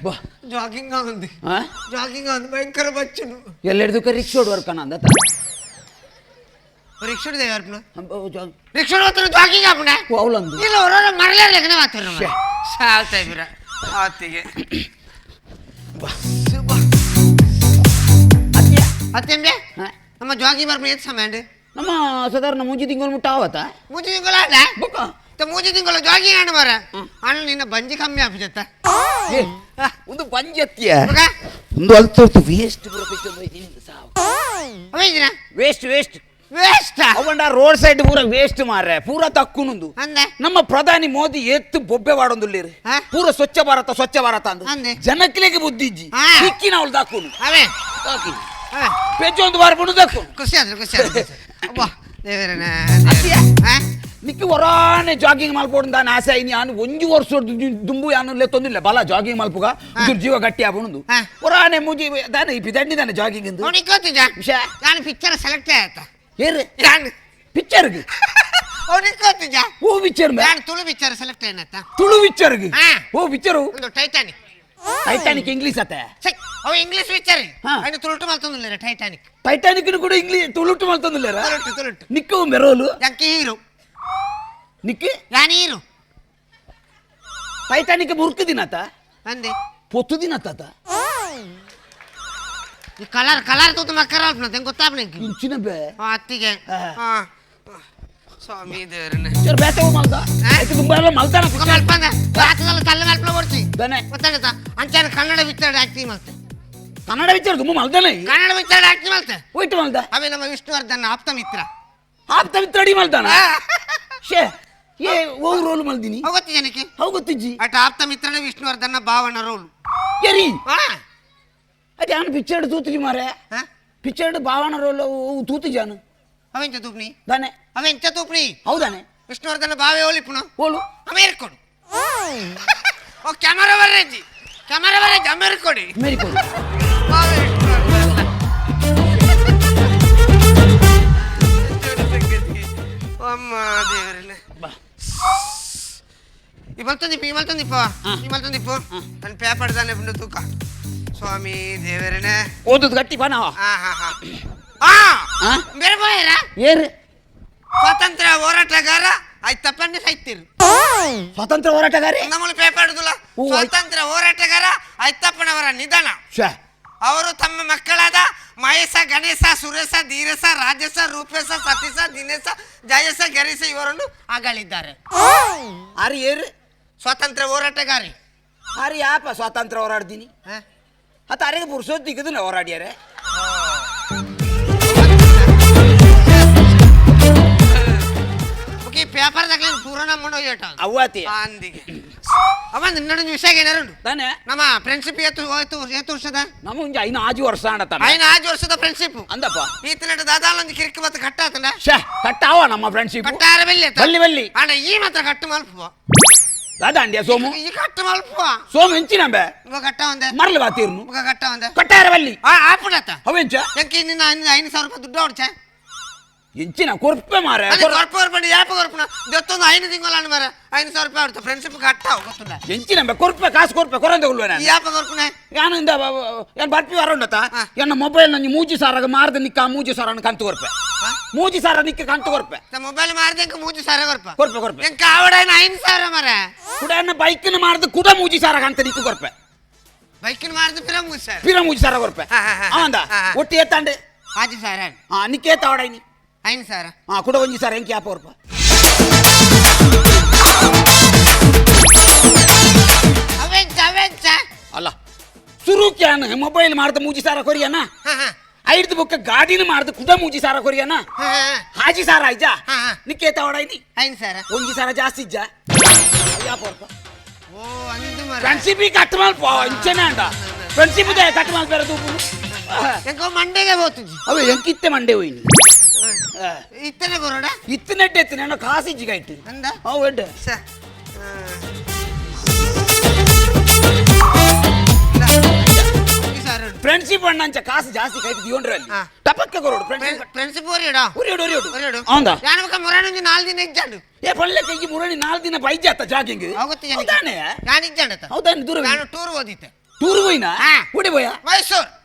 ಬಾ jogging ಆಗುಂది jogging ಆಗುಂది ಭಯಂಕರ ಬಚ್ಚುನು ಎಲ್ಲೆಡ್ದು rickshaw ಓಡ್ವರ್ಕನ ಅಂದ ರಿಕ್ಷಾ ದೇ ಯಾರ್ನ ರಿಕ್ಷಾ ಓಡ್ತಾರೆ ಜಾಗಿಂಗ್ ಆಪನ ಅವಲಂದು ಇಲ್ಲ ಹೊರ ಮರಲೇ ಲೆಕ್ಕನೆ ಮಾತಾಡ್ರು ಸಾಲ್ತಾ ಇಬ್ರ ಆತಿಗೆ ಬಾ ಅತ್ತೆಂಬೆ ನಮ್ಮ ಜಾಗಿಂಗ್ ಬರ್ಮ ಏತ್ ಸಮಯ ನಮ್ಮ ಸಾಧಾರಣ ಮೂಜಿ ತಿಂಗಳು ಮುಟ್ಟ ಆವತ್ತ ಮೂಜಿ ತಿಂಗಳು ಆಡ ಬುಕ್ಕ ಮೂಜಿ ತಿಂಗಳು ಜಾಗಿಂಗ್ ಆಡ ಮಾರ ಅಣ್ಣ ನಿನ್ನ ಬಂಜಿ ಕಮ್ಮಿ ಆಪಿಜತ್ತ ಒಂದು ಬಂಜತ್ಯ ಒಂದು ಅಲ್ತೋರ್ತು ವೇಸ್ಟ್ ವೇಸ್ಟ್ ವೇಸ್ಟ್ ವೇಸ್ಟ್ ಅವಂಡ ರೋಡ್ ಸೈಡ್ ಪೂರ ವೇಸ್ಟ್ ಮಾರ್ರೆ ಪೂರ ತಕ್ಕುನುಂದು ನಮ್ಮ ಪ್ರಧಾನಿ ಮೋದಿ ಎತ್ತು ಬೊಬ್ಬೆ ವಾಡೊಂದುಲ್ಲೇರು ಪೂರ ಸ್ವಚ್ಛ ಭಾರತ ಅಂದು ಜನಕ್ಲೆಗೆ ಬುದ್ಧಿಜ್ಜಿ ಸಿಕ್ಕಿನ ಅವಳು ದಾಕುನು ಅವೇ ಪೆಚ್ಚೊಂದು ಬಾರ ಬುಡು ದಾಕು ಖುಷಿ ಆದ್ರೆ ನಿಕ್ಕಿ ಹೊರಾನೆ ಜಾಗಿಂಗ್ ಮಲ್ಪೋಡು ದಾನ ಆಸೆ ಐನಿ ನಾನು ಒಂಜು ವರ್ಷ ದುಂಬು ಯಾನು ತೊಂದಿಲ್ಲ ಬಲ ಜಾಗಿಂಗ್ ಮಲ್ಪುಗ ಜೀವ ಗಟ್ಟಿ ಆಗುಣದು ಹೊರಾನೆ ಮುಜಿ ದಾನೆ ಈ ಪಿದಂಡಿದಾನೆ ಜಾಗಿಂಗ್ ಎಂದು ವಿಷಯ ನಾನು ಪಿಕ್ಚರ್ ಸೆಲೆಕ್ಟ್ ಆಯ್ತಾ ಏರು ಪಿಕ್ಚರ್ಗೆ ಅವನಿಗೆ ಗೊತ್ತಿದ್ಯಾ ಓ ಪಿಕ್ಚರ್ ನಾನು ತುಳು ಪಿಕ್ಚರ್ ಸೆಲೆಕ್ಟ್ ಏನತ್ತ ತುಳು ಪಿಕ್ಚರ್ಗೆ ಓ ಪಿಕ್ಚರು ಒಂದು ಟೈಟಾನಿಕ್ ಟೈಟಾನಿಕ್ ಇಂಗ್ಲಿಷ್ ಅತ್ತೆ ಅವ ಇಂಗ್ಲಿಷ್ ಪಿಕ್ಚರ್ ಅವನು ತುಳುಟು ಮಲ್ತೊಂದಿಲ್ಲ ಟೈಟಾನಿಕ್ ಕೂಡ ಇಂಗ್ಲಿಷ್ ತುಳುಟು ಮಲ್ತೊಂದಿಲ್ಲ ತುಳುಟು ನಿಕ್ಕು ಮೆರೋಲು ಯಾಕೆ ಹೀರೋ ನಿಕ್ಕಿ ಯಾನಿ ಹೀರೋ ಟೈಟಾನಿಕ್ ಮುರ್ಕು ದಿನತ ಅಂದೆ ಪೊತ್ತು ದಿನತ ಈ ಕಲರ್ ತೂತು ಮಕ್ಕರ ನಂಗೆ ಗೊತ್ತಾಗ್ಲಿ ಇಂಚಿನ ಬೇ ಅತ್ತಿಗೆ ಸ್ವಾಮಿ ದೇವರನ್ನ ಸರ್ ಬೇತವ ಮಲ್ದ ತುಂಬಾ ಎಲ್ಲ ಮಲ್ತಾನ ಮಲ್ಪಂದ ರಾತ್ರಿದಲ್ಲ ತಲೆ ಮಲ್ಪನ ಓಡಿಸಿ ದನೆ ಗೊತ್ತಾಗತ್ತಾ ಅಂಚಾರ ಕನ್ನಡ ಪಿಕ್ಚರ್ ಆಕ್ಟಿಂಗ್ ಮಾಡ್ತೆ ಕನ್ನಡ ಪಿಕ್ಚರ್ ತುಂಬ ಮಲ್ದಾನೆ ಕನ್ನಡ ಪಿಕ್ಚರ್ ಆಕ್ಟಿಂಗ್ ಮಾಡ್ತೆ ಹೋಯ್ತು ಮಲ್ದ ಅವೇ ನಮ್ಮ ವಿಷ್ಣುವರ್ಧನ್ ಆಪ್ತ ಮಿತ್ರ ಅಡಿ ಮಲ್ತಾನ ಶೇ ಏ ಓ ರೋಲ್ ಮಲ್ದಿನಿ ಹೋಗತ್ತಿ ಜನಕ್ಕೆ ಹೋಗುತ್ತಿಜ್ಜಿ ಅಟ ಆಪ್ತ ಮಿತ್ರನೇ ವಿಷ್ಣುವರ್ಧನ್ ಭಾವನ ರೋಲ್ ಎರಿ ಅದೇ ನಾನು ಪಿಕ್ಚರ್ ತೂತಿಜಿ ಮಾರೆ ಪಿಕ್ಚರ್ ಭಾವನ ರೋಲ್ ತೂತಿಜಾನು ಅವೆಂಚ ತೂಪ್ನಿ ದಾನೆ ಅವೆಂಚ ತೂಪ್ನಿ ಹೌದಾನೆ ವಿಷ್ಣುವರ್ಧನ್ ಭಾವೆ ಓಲಿಪುಣ ಓಲು ಅಮೇರಿಕೊಡು ಓ ಕ್ಯಾಮರಾ ಬರೇಜಿ ಅಮೇರಿಕೊಡಿ ಮೇರಿಕೊಡು ಅಮ್ಮ ದೇವರೇ ಇಮಲ್ತಂದಿಪ್ಪ ನನ್ನ ಪೇಪರ್ ತಾನೆ ಬಿಡು ತೂಕ ಸ್ವಾಮಿ ದೇವರೇ ಓದದ್ ಗಟ್ಟಿ ಬಾ ನಾವು ಬೇರೆ ಬಾಯರ ಏರು ಸ್ವಾತಂತ್ರ್ಯ ಹೋರಾಟಗಾರ ಆಯ್ತಪ್ಪನ್ನೇ ಸಾಯ್ತಿರು ಸ್ವಾತಂತ್ರ್ಯ ಹೋರಾಟಗಾರಿ ನಮ್ಮಲ್ಲಿ ಪೇಪರ್ ಹಿಡಿದಿಲ್ಲ ಸ್ವಾತಂತ್ರ್ಯ ಹೋರಾಟಗಾರ ಆಯ್ತಪ್ಪನವರ ನಿಧನ ಅವರು ತಮ್ಮ ಮಕ್ಕಳಾದ ಮಹೇಶ ಗಣೇಶ ಸುರೇಶ ಧೀರೇಶ ರಾಜೇಶ ರೂಪೇಶ ಸತೀಶ ದಿನೇಶ ಜಯೇಶ ಗರೀಶ ಇವರನ್ನು ಅಗಲಿದ್ದಾರೆ ಆರಿ ಏರು ಸ್ವಾತಂತ್ರ್ಯ ಹೋರಾಟಗಾರಿ ಆರಿ ಯಾಪ ಸ್ವಾತಂತ್ರ್ಯ ಹೋರಾಡ್ತೀನಿ ಆ ತಾರಿಗೆ ಪುರುಷೋತ್ ದಿಗದಿಲ್ಲ ಹೋರಾಡ್ಯಾರೆ ಪೇಪರ್ ದಾಖಲೆ ಪೂರಣ ಮಾಡೋ ಏಟ ಅವ್ವಾತಿ ಅಂದಿಗೆ ಅವ ನಿನ್ನ ವಿಷಯ ಏನಾರು ತಾನೆ ನಮ್ಮ ಫ್ರೆಂಡ್ಶಿಪ್ ಎಷ್ಟು ವರ್ಷದ ನಮ್ಮ ಒಂದು 5 ವರ್ಷ ಆಡತ್ತ 5 ವರ್ಷದ ಫ್ರೆಂಡ್ಶಿಪ್ ಅಂದಪ್ಪ ಈತನ ದಾದಾಲೊಂದು ಕಿರಿಕಿ ಮತ್ತೆ ಕಟ್ಟಾತನ ಕಟ್ಟಾವ ನಮ್ಮ ಫ್ರೆಂಡ್ಶಿಪ್ ಕಟ್ಟಾರ ಬಲ್ಲಿ ಅಣ್ಣ ಈ ಮಾತ್ರ ಕಟ್ಟು ಮಲ್ಪುವ ದಾದಾ ಅಂಡ್ಯ ಸೋಮು ಈ ಕಟ್ಟು ಮಲ್ಪುವ ಸೋಮು ಹೆಂಚಿನಂಬೆ ಕಟ್ಟ ಒಂದೆ ಮರಳು ಬಾತೀರ್ನು ಕಟ್ಟ ಒಂದೆ ಕಟ್ಟಾರ ಬಲ್ಲಿ ಆಪುಡತ್ತ ಅವೆಂಚ ಎಂಕಿ ನಿನ್ನ 5,000 ರೂಪಾಯಿ ದುಡ್ಡು ಹೊಡ್ಚ ಎಂಚಿನ ಕೊರ್ಪೆ ಮಾರೆ ಕೊರ್ಪಡಿ ಯಾಪ ಕೊರ್ಪನ ದೊತ್ತೊಂದು 5 ತಿಂಗಳು ಮಾರ 5,000 ರೂಪಾಯಿ ಹೊಡ್ತ ಫ್ರೆಂಡ್ಶಿಪ್ ಕಟ್ಟಾವ ಗೊತ್ತಿಲ್ಲ ಎಂಚಿನಂಬೆ ಕೊರ್ಪೆ ಕಾಸು ಕೊರ್ಪೆ ಕೊರಂದೆ ಉಳ್ವೇನೆ ಯಾಪ ಕೊರ್ಪನೆ ಯಾನಿಂದ ಏನ್ ಬರ್ಪಿ ವರಂಡತ ಎನ್ನ ಮೊಬೈಲ್ ನಂಜಿ ಮೂಜಿ ಸಾರಾಗ ಮಾರ್ದ ನಿಕ್ಕ ಮೂಜಿ ಸಾರನ ಕಂತು ಕೊರ್ಪೆ ಮೂಜಿ ಸಾರ ನಿಕ್ಕ ಕಂತು ಕೊರ್ಪೆ ಮೊಬೈಲ್ ಮಾರ್ದ ಎಂಕ ಮೂಜಿ ಸಾರ ಕೊರ್ಪೆ ಎಂಕ ಆವಡನ 5,000 ಮಾರ ಕೂಡ ಎನ್ನ ಬೈಕಿನ ಮಾರ್ದ ಕೂಡ ಮೂಜಿ ಸಾರ ಕಂತ ನಿಕ್ಕ ಕೊರ್ಪೆ ಬೈಕಿನ ಮಾರ್ದ ಪಿರ ಮೂಜಿ ಸಾರ ಕೊರ್ಪೆ ಅವಂದ ಒಟ್ಟಿ ಎತ್ತಂಡೆ 5,000 ನಿಕ್ಕ ಎತ್ತಾವಡೈನಿ 5,000 ಕೂಡ ಒಂಜಿ ಸಾರ ಎಂಕಿ ಯಾಪ ಕೊರ್ಪ ಅವೆಂಚ ಅಲ್ಲ ಸುರು ಕ್ಯಾನ್ ಮೊಬೈಲ್ ಮಾರ್ದ ಮೂಜಿ ಸಾರ ಕೊರಿಯನ ಐದು ಬುಕ್ಕ ಗಾಡಿನ ಮಾರ್ದ ಕುಡ ಮೂಜಿ ಸಾರ ಕೊರಿಯನ ಹಾಜಿ ಸಾರ ಐಜಾ ನಿಕ್ಕೆ ತವಡೈನಿ 5,000 ಒಂಜಿ ಸಾರ ಜಾಸ್ತಿ ಇಜ್ಜಾ ಯಾಪರ್ಪ ಓ ಅಂದು ಮರ ಫ್ರೆಂಡ್ಶಿಪ್ ಕಟ್ ಮಲ್ಪ ಇಂಚನೆ ಅಂಡ ಫ್ರೆಂಡ್ಶಿಪ್ ದೇ ಕಟ್ ಮಲ್ಪ ಬೆರದು ಎಂಕೋ ಮಂಡೆಗೆ ಹೋಗ್ತಿಜಿ ಅವೆ ಎಂಕಿತ್ತೆ ಮಂಡೆ ಹೋಯ್ನಿ ಇತ್ತನೆ ಕೊರೋಡ ಇತ್ತನೆಡ್ಡೆ ಎತ್ತಿನ ನನ್ನ ಕಾಸಿ ಜಿಗ ಇಟ್ಟು ಅಂದ ಅವು ಎಡ್ಡೆ ಫ್ರೆಂಡ್ಶಿಪ್ ಅಣ್ಣ ಅಂಚ ಕಾಸು ಜಾಸ್ತಿ ಕೈಟ್ ದಿಯೋಂಡ್ರಲ್ಲಿ ಟಪಕ್ಕ ಕೊರೋಡು ಫ್ರೆಂಡ್ಶಿಪ್ ಒರಿಯಡ ಒರಿಯೋಡು ಹೌದಾ ಯಾನಕ ಮುರಾಣಿ 4 ದಿನ ಇಜ್ಜಾಂಡು ಏ ಪಳ್ಳೆ ಕೈಗೆ ಮುರಾಣಿ 4 ದಿನ ಬೈಜೆ ಅತ್ತ ಜಾಗಿಂಗ್ ಹೋಗುತ್ತೆ ಹೌದಾನೆ ನಾನು ಇಜ್ಜಾಂಡತ ಹೌದಾನೆ ದೂರ ನಾನು ಟೂರ್ ಹೋದಿತ್ತೆ ಟೂರ್ ಹೋಯ್ನಾ ಉಡಿ ಬೋಯ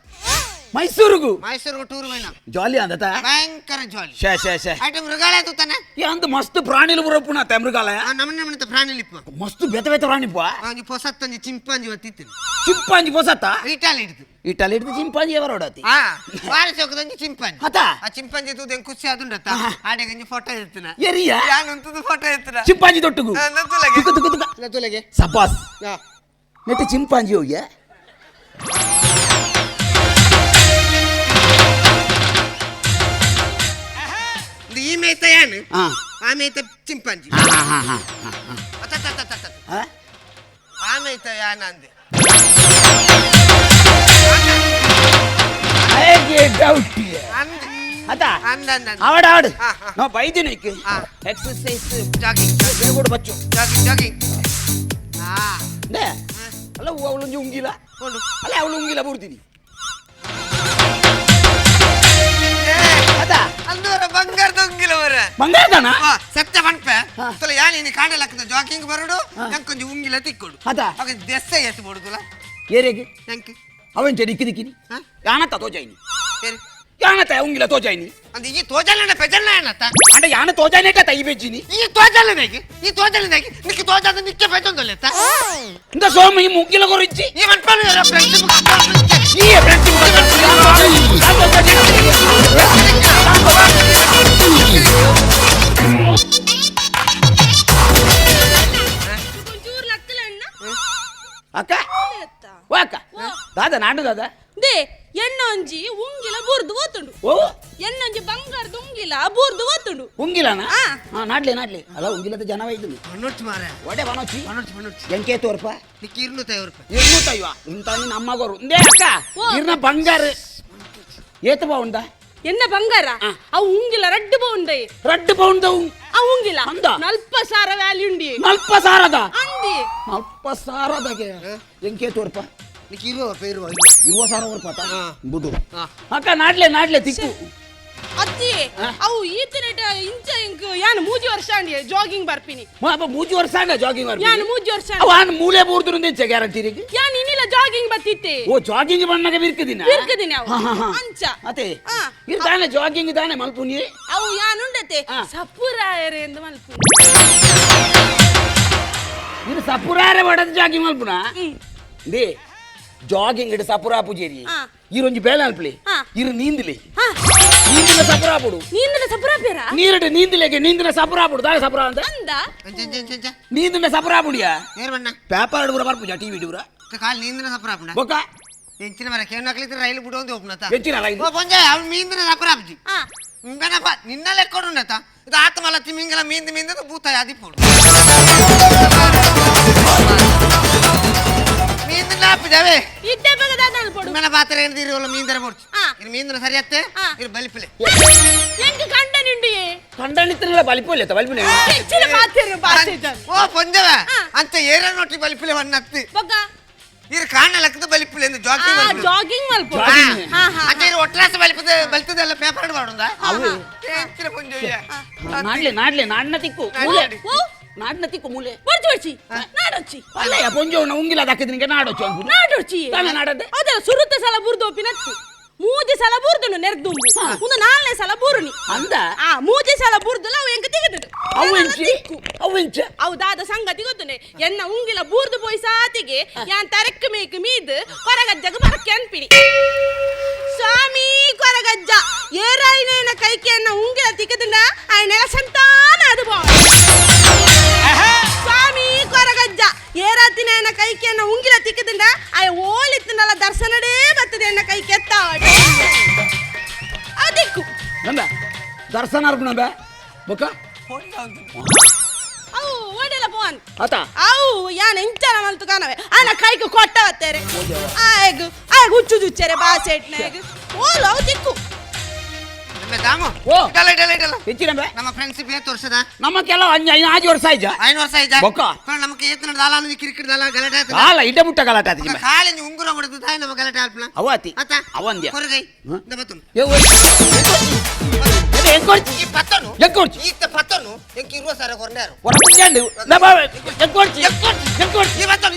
ಮೈಸೂರಿಗೂ ಟೂರ್ ಹೋಯ್ನ ಜಾಲಿ ಅಂದತ ಭಯಂಕರ ಜಾಲಿ ಶೇ ಶೇ ಶೇ ಐಟ ಮೃಗಾಲಯ ತೂತಾನೆ ಏ ಅಂದ ಮಸ್ತ್ ಪ್ರಾಣಿಲು ಬರಪುಣ ತ ಮೃಗಾಲಯ ನಮ್ಮನೆ ಪ್ರಾಣಿಲಿಪ್ಪ ಮಸ್ತ್ ಬೆತ ಬೆತ ಪ್ರಾಣಿಪ್ಪ ಒಂಜಿ ಪೊಸತ್ತೊಂಜಿ ಚಿಂಪಾಂಜಿ ಒತ್ತಿತ್ತು ಚಿಂಪಾಂಜಿ ಪೊಸತ್ತ ಇಟಾಲಿ ಹಿಡಿದು ಇಟಲಿ ಹಿಡಿದು ಚಿಂಪಾಂಜಿ ఎవరోಡತಿ ವಾರ ಚೌಕದೊಂಜಿ ಚಿಂಪಾಂಜಿ ಅತ ಆ ಚಿಂಪಾಂಜಿ ತೂದೆ ಖುಷಿ ಆದುಂಡತ ಆಡೆ ಗಂಜಿ ಫೋಟೋ ಇರ್ತಿನ ಎರಿಯ ಯಾನಂತದು ಫೋಟೋ ಇರ್ತಿನ ಚಿಂಪಾಂಜಿ ತೊಟ್ಟುಗು ನತ್ತುಲಗೆ ತುಕ ಸಪಾಸ್ ನೆಟ್ಟಿ ಚಿಂಪಾಂಜಿ ಹೋಗ್ಯ ಈ ಮೇಯ್ತ ಯಾನು ಆ ಮೇಯ್ತ ಚಿಂಪಾಂಜಿ ಆ ಮೇಯ್ತ ಯಾನ ಅಂದೆ ಆವಡ ಆಡು ನಾವು ಬೈದಿನಿ ಎಕ್ಸರ್ಸೈಸ್ ಜಾಗಿಂಗ್ ಕೂಡ ಬಚ್ಚು ಜಾಗಿಂಗ್ ಅಲ್ಲ ಅವಳೊಂದು ಉಂಗಿಲ್ಲ ಅಲ್ಲ ಅವಳು ಉಂಗಿಲ್ಲ ಬೂರ್ತೀನಿ ಬಂಗಾರದ ಉಂಗಿಲ್ಲ ಬರ ಬಂಗಾರದನ ಸತ್ಯ ಪಂಪೆ ತಲೆ ಯಾನಿ ನೀ ಕಾಂಡಲಕ್ಕದ ಜಾಗಿಂಗ್ ಬರೋಡು ನಂಕೊಂಜಿ ಉಂಗಿಲ್ಲ ತಿಕ್ಕೊಡು ಅವಾಗ ದೆಸ್ಸ ಎತ್ತು ಬಡುದುಲ ಏರೆಗೆ ನಂಗೆ ಅವನ್ ದಿಕ್ಕಿ ದಿಕ್ಕಿನಿ ಯಾನತ್ತ ತೋಜಾಯಿನಿ ಯಾನತ್ತ ಉಂಗಿಲ್ಲ ತೋಜಾಯಿನಿ ಅಂದ್ರೆ ಈ ತೋಜಲನ ಪೆಜಲ್ನ ಏನತ್ತ అంటే యాన తోజానేట తై బెజ్జిని ఈ తోజలనేకి నీకు తోజాద నిక్కే పెజొందలేత ఇంత సోమ ఈ ముగ్గిల గురించి ఈ మన్పలు ఫ్రెండ్స్ ఈ ఫ్రెండ్స్ అక్క ఓ అక్క దాదా నాడు దాదా ದೇ ಎನ್ನೊಂಜಿ ಉಂಗಿಲ ಬುರ್ದು ಓತುಂಡು ಓ ಎನ್ನೊಂಜಿ ಬಂಗಾರದ ಉಂಗಿಲ ಬುರ್ದು ಓತುಂಡು ಉಂಗಿಲನ ನಾಡ್ಲಿ ಅಲ್ಲ ಉಂಗಿಲದ ಜನ ವೈದ್ಯನು ಬಣ್ಣೊಚ್ಚು ಮಾರ ಒಡೆ ಬನೊಚ್ಚಿ ಎಂಕೆ ತೋರ್ಪ ನಿಕ್ಕೆ 250 ರೂಪಾಯಿ 250 ಇಂತ ನಿಮ್ಮ ಅಮ್ಮಗೋರು ಇಂದೇ ಅಕ್ಕ ಇರ್ನ ಬಂಗಾರ ಏತ ಬಾವುಂದ ಎನ್ನ ಬಂಗಾರ ಅವು ಉಂಗಿಲ ರಡ್ಡು ಬೌಂಡೆ ರಡ್ಡು ಬೌಂದ ಆ ಉಂಗಿಲ 40,000 ವ್ಯಾಲ್ಯೂ ಉಂಡಿ 40,000 ಅಂದಿ 40,000ಗೆ ಎಂಕೆ ತೋರ್ಪ ನಿಕ್ಕೆ 20 ರೂಪಾಯಿ 20,000 ರೂಪಾಯಿ ಬಿಡು ಅಕ್ಕ ನಾಡ್ಲೆ ತಿಕ್ಕು ಅತ್ತಿ ಅವು ಈತನೆಟ ಇಂಚ ಇಂಕ್ ಯಾನು 3 ವರ್ಷ ಅಂಡಿ ಜಾಗಿಂಗ್ ಬರ್ಪಿನಿ ಅಪ್ಪ 3 ವರ್ಷ ಅಂಗ ಜಾಗಿಂಗ್ ಬರ್ಪಿನಿ ಯಾನು 3 ವರ್ಷ ಅವನ್ ಮೂಲೆ ಬೂರ್ದು ನಿಂಚ ಗ್ಯಾರಂಟಿ ರಿಗೆ ಯಾನು ಇನ್ನಿಲ್ಲ ಜಾಗಿಂಗ್ ಬತ್ತಿತ್ತೆ ಓ ಜಾಗಿಂಗ್ ಬಣ್ಣಗೆ ಬಿರ್ಕದಿನ ಅವು ಅಂಚ ಅತೆ ಇರ್ತಾನೆ ಜಾಗಿಂಗ್ ತಾನೆ ಮಲ್ಪುನಿ ಅವು ಯಾನುಂಡತೆ ಸಪುರಾಯರೆ ಎಂದು ಮಲ್ಪುನಿ ಇದು ಸಪುರಾಯರೆ ಬಡದ ಜಾಗಿಂಗ್ ಮಲ್ಪುನ ದೇ ಜಾಗಿಂಗ್ ಇಡ ಸಪುರಾ ಪೂಜೇರಿ ಇರೊಂಜಿ ಬೇಳೆ ಅಲ್ಪಲಿ ಇರು ನೀಂದಿಲಿ ನೀಂದಿನ ಸಪುರಾ ಬಿಡು ನೀಂದಿನ ಸಪುರಾ ಬೇರ ನೀರಡು ನೀಂದಿಲೆಗೆ ನೀಂದಿನ ಸಪುರಾ ಬಿಡು ದಾಳೆ ಸಪುರಾ ಅಂತ ನೀಂದಿನ ಸಪುರಾ ಬಿಡಿಯಾ ಪೇಪರ್ ಇಡುವ ಬರ್ಪುಜ ಟಿವಿ ಇಡುವ ಕಾಲ್ ನೀಂದಿನ ಸಪುರಾ ಬಿಡ ಬೊಕ್ಕ ಎಂಚಿನ ಮರ ಕೇನಕ್ಲಿದ್ರೆ ರೈಲು ಬಿಡು ಒಂದು ಹೋಗ್ನತ ಎಂಚಿನ ರೈಲು ಓ ಪಂಜ ಅವ್ನು ಮೀಂದಿನ ಸಪುರಾ ಬಿಜಿ ಇಂಗನಪ್ಪ ನಿನ್ನ ಲೆಕ್ಕೊಂಡು ಉಂಡತ ಇದು ಆತ್ಮಲ ತಿಮಿಂಗಲ ಮೀಂದ ಭೂತ ಯಾದಿ ಪೋಡು ಮೀಂದಿನ ಹಾಪಿದಾವೆ ಇದ್ದೆ ಬಗದಾದ ಅಲ್ಪಡು ಮನ ಪಾತ್ರ ಏನಿದಿರೋಲ್ಲ ಮೀಂದರ ಬರ್ಚು ಇದು ಮೀಂದಿನ ಸರಿ ಅತ್ತೆ ಇದು ಬಲಿಪಿಲೆ ಎಂಕ ಕಂಡನಿಂಡಿ ಕಂಡನಿತ್ರಲ್ಲ ಬಲಿಪೋಲೆ ಬಲಿಪಿಲೆ ಹೆಚ್ಚಿನ ಮಾತಿರು ಭಾಷೆ ಓ ಪಂಜವ ಅಂತ ಏರ ನೋಟಿ ಬಲಿಪಿಲೆ ವನ್ನತ್ತಿ ಬೊಕ್ಕ ಇರು ಕಾಣ ಲಕ್ಕದ ಬಲಿಪಿಲೆ ಎಂದು ಜಾಗಿಂಗ್ ಮಲ್ಪ ಅಂತ ಇರು ಒಟ್ರಾಸ ಬಲಿತದೆಲ್ಲ ಪೇಪರ್ ಇಡು ಮಾಡುಂದ ಅವು ಹೆಚ್ಚಿನ ಪಂಜಯ್ಯ ನಾಡ್ಲೆ ನಾಡ್ನ ತಿಕ್ಕು ಮೂಲೆ ನಾಡ್ನ ತಿಕ್ಕು ಮೂಲೆ ಬರ್ಚಿ ನಾಡೊಚ್ಚಿ ಅಲ್ಲಯ್ಯ ಪೊಂಜೋಣ ಉಂಗಿಲ ದಕ್ಕದಿನಿಗೆ ನಾಡೊಚ್ಚು ಅನ್ಬಿಡು ನಾಡೊಚ್ಚಿ ನಾಡದೆ ಅದಲ್ಲ ಸುರುತ್ತ ಸಲ ಬುರ್ದು ಒಪ್ಪಿನತ್ತು 3 ಸಲ ಬುರ್ದುನು ನೆರ್ದುಂಬು ಒಂದು 4ನೇ ಸಲ ಬುರುನಿ ಅಂದ 3 ಸಲ ಬುರ್ದುಲ ಅವು ಎಂಕ ತೆಗೆದು ಅವು ಇಂಚ ಅವು ದಾದ ಸಂಗತಿ ಗೊತ್ತುನೆ ಎನ್ನ ಉಂಗಿಲ ಬೂರ್ದು ಪೋಯಿ ಸಾತಿಗೆ ಯಾನ್ ತರಕ್ ಮೇಕ್ ಮೀದ್ ಕೊರಗಜ್ಜಗ ಬರಕ್ಕೆ ಅನ್ಪಿಡಿ ಸ್ವಾಮಿ ಕೊರಗಜ್ಜ ಏರಾಯಿನೇನ ಕೈಕೆ ಅನ್ನ ಉಂಗಿಲ ತಿಕ್ಕದಿಂದ ಆಯ್ನೆಲ ಸಂತಾನ ಅದು ಬಾ ಸ್ವಾಮಿ ಕೊರಗಜ್ಜ ಏರಾತಿನ ಕೈಕೆ ಅನ್ನ ಉಂಗಿಲ ತಿಕ್ಕದಿಂದ ಆಯ್ ಓಳಿತ್ತನಲ್ಲ ದರ್ಶನಡೇ ಬರ್ತದೆ ಅನ್ನ ಕೈ ಕೆತ್ತಾವಡೆ ಅದಿಕ್ಕು ನಂದ ದರ್ಶನ ಅರ್ಪಣ ಬೊಕ್ಕ ಅವು ಓಡೆಲ್ಲ ಪೋನ್ ಆತ ಅವು ಯಾನ ಇಂಚನ ಮಲ್ತು ಕಾಣವೆ ಅನ್ನ ಕೈಗೆ ಕೊಟ್ಟವತ್ತೇರೆ ಆಯ್ಗು ಹುಚ್ಚು ಜುಚ್ಚರೆ ಬಾಸೆಟ್ನಾಗ ಓಲು ಅವು ತಿಕ್ಕು ದಾಮು ಓ. ಇಡಲ್ಲ ಹೆಚ್ಚಿನ ಬೇ ನಮ್ಮ ಫ್ರೆಂಡ್ಸ್ ಬೇರೆ ತೋರ್ಸದ ನಮ್ಮಕ್ಕೆಲ್ಲ 5 ವರ್ಷ ಆಯ್ಜ 5 ವರ್ಷ ಆಯ್ತಾ ಬೊಕ್ಕ. ನಮಗೆ ಏತನ ದಾಲ ಕ್ರಿಕೆಟ್ ದಾಲ ಗಲಾಟೆ ಆಯ್ತು ಕಾಲ ಇಡ್ಡ ಮುಟ್ಟ ಗಲಾಟೆ ಆತಿ ಕಾಲಿನ ಉಂಗುರ ಹೊಡೆದು ತಾಯಿ ನಮ್ಮ ಗಲಾಟೆ ಆಲ್ಪನ ಅವತಿ ಆತ ಅವಂದ್ಯ ಹೊರಗೈ ದಬತನು ಎಂಕೊಡ್ಚಿ ಈ ಪತ್ತನು ಎಂಕೊಡ್ಚಿ ಈತ ಪತ್ತನು ಎಂಕಿ 20 ಸಾವಿರ ಕೊರ್ನಾರು ಹೊರ ಮುಂಜಾಂಡು ಎಂಕೊಡ್ಚಿ ಎಂಕೊಡ್ಚಿ ಈ ಪತ್ತನು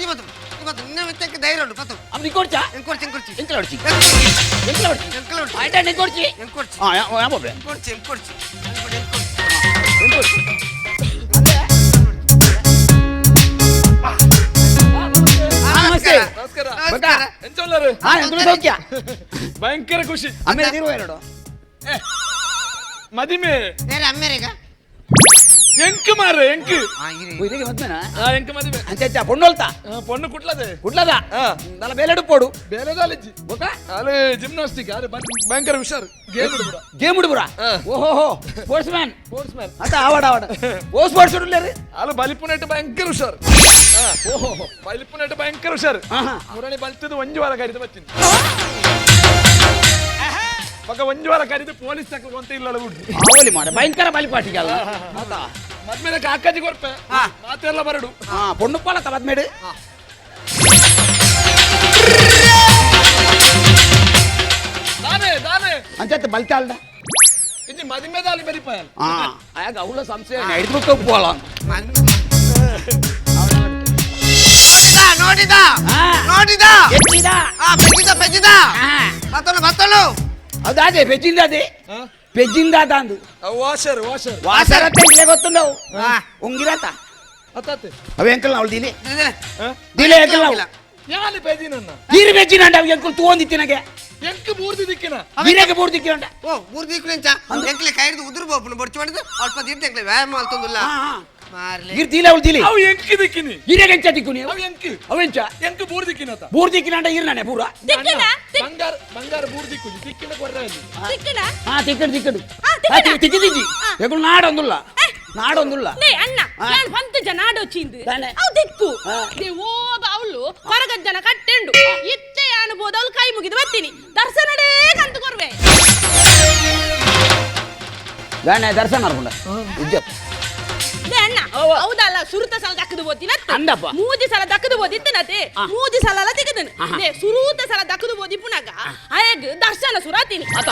ನಿನ್ನ ಮೆತ್ತಕ್ಕೆ ಧೈರ್ಯ ಉಂಟು ಪತ್ತನು ಅವ್ನು ಕೊಡ್ಚಾ ಎಂಕೊಡ್ಚಿ ಎಂಕೊಡ್ಚಿ ಆಯ್ತಾ ಎಂಕೊಡ್ಚಿ ಎಂಕೊಡ್ಚಿ ಹಾ ಯಾಬೊಬ್ಬೆ ಎಂಕೊಡ್ಚಿ ಎಂಕೊಡ್ಚಿ ನಮಸ್ತೆ ನಮಸ್ಕಾರ ಎಂಚೊಲ್ಲರು ಹಾ ಎಂತ ಸೌಖ್ಯ ಭಯಂಕರ ಖುಷಿ ಆಮೇಲೆ ತಿರುವ ಎರಡು ಮದಿಮೆ ಬೇರೆ ಅಮ್ಮೇರೆಗ ಎಂಕ್ ಮಾರ ಎಂಕ್ ಇದಕ್ಕೆ ಮದ್ಮೆನಾ ಎಂಕ್ ಮದಿಮೆ ಅಂಚ ಪೊಣ್ಣೊಲ್ತಾ ಪೊಣ್ಣು ಕುಟ್ಲದೆ ಕುಡ್ಲದ ನಲ್ಲ ಬೇಲೆಡು ಪೋಡು ಬೇರೆ ದಾಲಿಜ್ಜಿ ಓಕೆ ಅಲ್ಲಿ ಜಿಮ್ನಾಸ್ಟಿಕ್ ಅದು ಭಯಂಕರ ಹುಷಾರು ಗೇಮ್ ಹುಡುಗರ ಗೇಮ್ ಹುಡುಗ್ರ ಓಹೋ ಸ್ಪೋರ್ಟ್ಸ್ ಮ್ಯಾನ್ ಸ್ಪೋರ್ಟ್ಸ್ ಮ್ಯಾನ್ ಆತ ಆವಾಡ ಓ ಸ್ಪೋರ್ಟ್ಸ್ ಹುಡುಗ್ಲೇರಿ ಅಲ್ಲಿ ಬಲಿಪುನೆಟ್ ಭಯಂಕರ ಹುಷಾರು ಓಹೋ ಬಲಿಪುನೆಟ್ ಭಯಂಕರ ಹುಷಾರು ಆಹಾ ಮುರಣಿ ಬಲ್ತದ್ದು 1 ವಾರ ಕರಿದು ಬರ್ತೀನಿ ಮಗ 1 ವಾರ ಕರಿದು ಪೊಲೀಸ್ ತಕ್ಕ ಅಂತ ಇಲ್ಲ ಬಿಡ್ರಿ ಅವಲಿ ಮಾಡ ಭಯಂಕರ ಬಲಿಪಾಟಿಗೆ ಅಲ್ಲ ಆತ ಮದ್ಮೇಲೆ ಕಾಕಾಜಿ ಕೊರ್ಪೆ ಮಾತೆಲ್ಲ ಬರಡು ಹಾ ಪೊಣ್ಣು ಪಾಲತ ಮದ್ಮೇಡು ದಾನೆ ಅಂಚತ್ತೆ ಬಲ್ತಾಳ್ದ ಇದು ಮದಿಮೆ ದಾಲಿ ಬರಿಪಾಯಲ್ ಹಾ ಆಗ ಅವಳ ಸಂಶಯ ಹಿಡಿದ್ಬಿಟ್ಟು ಹೋಗ್ಬೋಳ ನೋಡಿದ ಹಾ. ನೋಡಿದ ಎತ್ತಿದ ಪೆಜ್ಜಿದ ಹಾ ಬತ್ತಲು ಅದಾದೆ ಬೆಜ್ಜಿಂದ ಅದೇ ಬೆಜ್ಜಿಂದ ಅದ ಅಂದು ವಾಷರ್ ವಾಸರತ್ತೆ ಇಲ್ಲೇ ಗೊತ್ತುಂಡವು ಹಾ. ಉಂಗಿರತ ಅತ್ತಾತೆ ಅವ ಎಂಕಲ್ ಅವಳು ದಿಲಿ ದಿಲೆ ಎಂಕಲ್ ನಾವು ಯಾಲಿ ಪೇಜಿ ನನ್ನ ಈರು ಬೆಜ್ಜಿನ ಅಂಡ ಅವ್ ಎಂಕಲ್ ತೂಂದಿತ್ತಿನಗೆ ಎಂಕ್ ಬೂರ್ದಿ ದಿಕ್ಕಿನ ಈರೆಗೆ ಬೋರ್ ದಿಕ್ಕಿರಂಡ ಓ ಮೂರು ದಿಕ್ಕು ಎಂಕ್ಲೆ ಕೈದು ಉದುರು ಬೋಪುನು ಬೊಡ್ಚಿ ಮಾಡಿದ್ದು ಅಲ್ಪ ದಿಟ್ಟು ಎಂಕ್ಲೆ ವ್ಯಾಯಾಮ ಮಾಡ್ತಂದಿಲ್ಲ ಮಾರ್ಲೆ ಈರ್ ದಿಲೆ ಅವಳು ದಿಲಿ ಅವು ಎಂಕ್ ದಿಕ್ಕಿನಿ ಈರೆಗೆ ಎಂಚ ದಿಕ್ಕುನಿ ಅವು ಎಂಕ್ ಅವೆಂಚ ಎಂಕ್ ಬೂರ್ ದಿಕ್ಕಿನತ ಬೋರ್ ದಿಕ್ಕಿನ ಅಂಡ ಈರ್ನಾನೆ ಪೂರ ತಿಕ್ಕಣ ಬಂಗಾರ ಬೂರ್ ದಿಕ್ಕು ದಿಕ್ಕಿನ ಕೊರ್ರೆ ಅಲ್ಲಿ ತಿಕ್ಕಣ ಹಾ ತಿಕ್ಕಡು ತಿಕ್ಕಡು ತಿಕ್ಕಡ. ತಿಕ್ಕಿದಿಜ್ಜಿ ಎಗಳು ನಾಡೊಂದುಲ್ಲ ನೇ ಅಣ್ಣ ನಾನು ಪಂತ ಜನ ಆಡೋಚಿಂದು ತಾನೆ. ಅವು ದಿಕ್ಕು ಹಾ. ದೇ ಓಬ ಅವಳು ಹೊರಗಜ್ಜನ ಕಟ್ಟೆಂಡು ಇತ್ತೆ ಅನ್ಬೋದು ಅವಳು ಕೈ ಮುಗಿದು ಬರ್ತೀನಿ ದರ್ಶನಡೇ ಕಂತು ಕೊರ್ವೆ ಗಾಣೆ ದರ್ಶನ ಮಾಡ್ಕೊಂಡ ಇಜ್ಜತ್ ದೇ ಅಣ್ಣ ಹೌದಲ್ಲ ಸುರುತ ಸಲ ದಕ್ಕದು ಬೋದಿನ ಅಂದಪ್ಪ. ಮೂಜಿ ಸಲ ದಕ್ಕದು ಬೋದಿತ್ತನತೆ ಮೂಜಿ ಸಲ ಅಲ್ಲ ತೆಗದನು ದೇ ಸುರುತ ಸಲ ದಕ್ಕದು ಬೋದಿ ಪುನಗ ಅಯಗ್ ದರ್ಶನ ಸುರಾತೀನಿ ಆತ.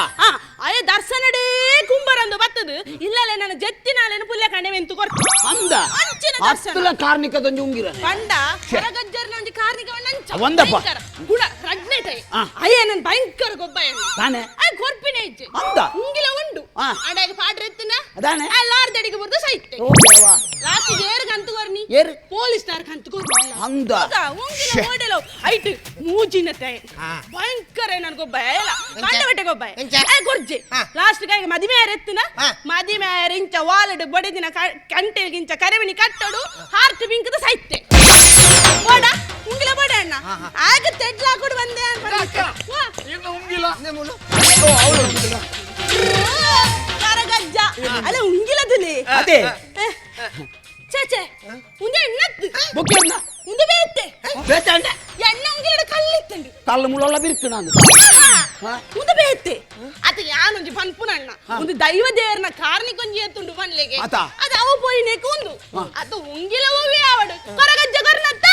ಅಯ ದರ್ಶನಡೇ ಕುಂಬರಂದು ಬತ್ತದು ಇಲ್ಲಲೆ ನನ್ನ ಜತ್ತಿನಾಲೇನು ಪುಲ್ಯ ಕಂಡೆವೆಂತು ಕೊರ್ತು ಅಂದ ಅಂಚಿನ ದರ್ಶನ ಹತ್ತಲ ಕಾರ್ಮಿಕದೊಂದು ಉಂಗಿರನೆ ಪಂಡ ಹೊರಗಜ್ಜರ್ನ ಒಂದು ಕಾರ್ನಿಕ ಒಂದಪ್ಪ. ಗುಣ ರಗ್ನೆತೆ ಆ. ಅಯ್ಯ ನನ್ ಭಯಂಕರ ಗೊಬ್ಬಯ್ಯ ತಾನೆ ಆ ಗೊರ್ಪಿನ ಇಜ್ಜೆ ಅಂದ ಉಂಗಿಲ ಉಂಡು ಆ. ಅಡಗ ಪಾಡ್ರ ಎತ್ತನ ಅದಾನೆ ಲಾರ್ದಡಿಗೆ ಬರ್ದು ಸೈತೆ ಓ ದೇವಾ. ಲಾಸ್ಟಿಗೆ ಏರ್ ಕಂತು ಕೊರ್ನಿ ಏರ್? ಪೊಲೀಸ್ ನಾರ್ ಕಂತು ಕೊರ್ನಿ ಅಂದ ಉಂಗಿಲ ಶ್ಯೆ. ಓಡೆಲೋ ಐಟ್ ಮೂಜಿನತೆ ಆ. ಭಯಂಕರ ನನ್ ಗೊಬ್ಬಯ್ಯ ಇಲ್ಲ ಕಂಡ ಬೆಟ್ಟೆ ಗೊಬ್ಬಯ್ಯ ಎಂಚ? ಗೊರ್ಜೆ ಆ. ಲಾಸ್ಟ್ ಗೆ ಮದಿಮೆ ಎತ್ತನ ಆ. ಮದಿಮೆ ಇಂಚ ವಾಲಡ್ ಬಡಿದಿನ ಕಂಟೆಗಿಂಚ ಕರೆವಿನಿ ಕಟ್ಟಡು ಹಾರ್ಟ್ ಬಿಂಕದ ಸೈತೆ ಬೋಡ ಉಂಗಿಲ ಬೋಡ ಅಣ್ಣ ಆಗ ತೆಡ್ಲ ಹಾಕೊಂಡು ಬಂದೆ ಇನ್ನು ಉಂಗಿಲ್ಲ ಕರಗಜ್ಜ ಅಲ್ಲ ಉಂಗಿಲದಲ್ಲಿ ಅದೇ ಚೇಚೆ ಉಂದೆ ಎಣ್ಣತ್ತು ಬೊಕ್ಕೆರ್ನ ಉಂದೆ ಬೇತ್ತೆ ಬೇತಂಡೆ ಎಣ್ಣ ಉಂಗಿಲಡ ಕಲ್ಲಿತ್ತಂಡು ಕಲ್ಲು ಮುಳ್ಳ ಬಿರ್ಕಣ ಅಂದು ಉಂದೆ ಬೇತ್ತೆ ಅತ ಯಾನೊಂಜಿ ಪನ್ಪುನಣ್ಣ ಒಂದು ದೈವ ದೇವರನ ಕಾರ್ನಿಕೊಂಜಿ ಎತ್ತುಂಡು ಪನ್ಲೆಗೆ ಆತ. ಅದು ಅವ ಪೋಯಿ ನೆಕ್ಕು ಉಂದು ಅದು ಉಂಗಿಲ ಹೋಗಿ ಆವಡು ಕರಗಜ್ಜ ಕೊರ್ನತ್ತ